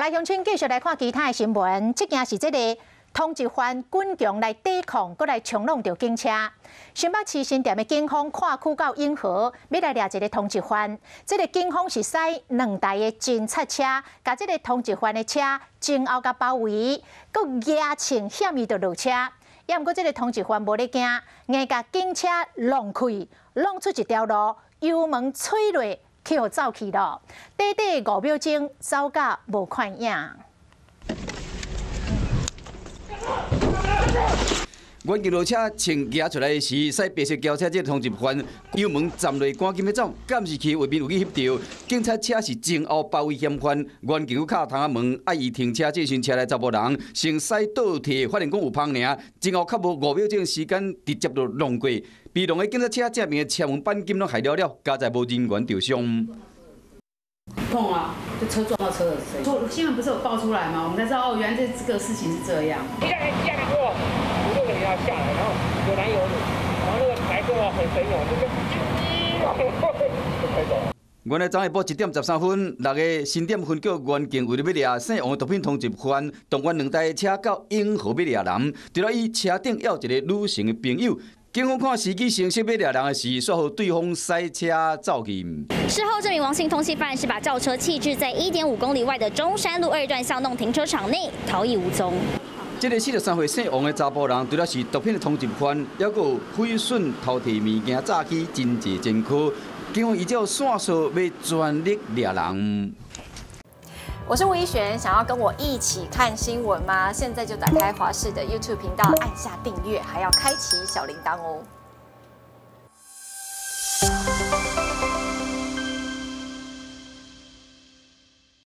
来，乡亲继续来看其他的新闻。这件是这个通缉犯滚强来抵抗，搁来冲撞着警车。新北市新店的警方跨区到永和，要来抓一个通缉犯。这个警方是使2台的侦察车，把这个通缉犯的车前后甲包围，搁压请险伊就落车。也毋过这个通缉犯无咧惊，硬甲警车弄开，弄出一条路，油门吹落。 去互走去咯，短短5秒钟，走甲无看影。阮救护车请举出来时，使白色轿车这通缉犯油门站落，赶紧要走，监视器画面有去翕到，警察车是前后包围嫌犯，阮救敲窗仔门，爱伊停车，这时车内查某人先驶倒退，发现讲有芳尔，前后较无5秒钟时间，直接就弄过。 被弄的警察车正面的车门钣金拢害了，加在无人员受伤。痛啊！就车撞到车的声音。新闻不是有爆出来吗？我们才知道哦，原来这个事情是这样。下来过，5、6个人要下来，然后有男有女，然后那个台车很神勇，就开走。 原来昨下晡1点13分，6个新店分局员警为了要抓姓王的毒品通缉犯，动员2台车到永和要抓人，除了伊车顶还有一个女性的朋友。 警方看司机成熟要抓人的时，说好对方塞车走去。事后，这名王姓通缉犯是把轿车弃置在1.5公里外的中山路2段巷弄停车场内，逃逸无踪。这个43岁姓王的查甫人，除了是毒品的通缉犯，还有毁损、偷摕物件、诈欺，真济前科。警方依照线索要全力抓人。 我是吴依璇，想要跟我一起看新闻吗？现在就打开华视的 YouTube 频道，按下订阅，还要开启小铃铛哦。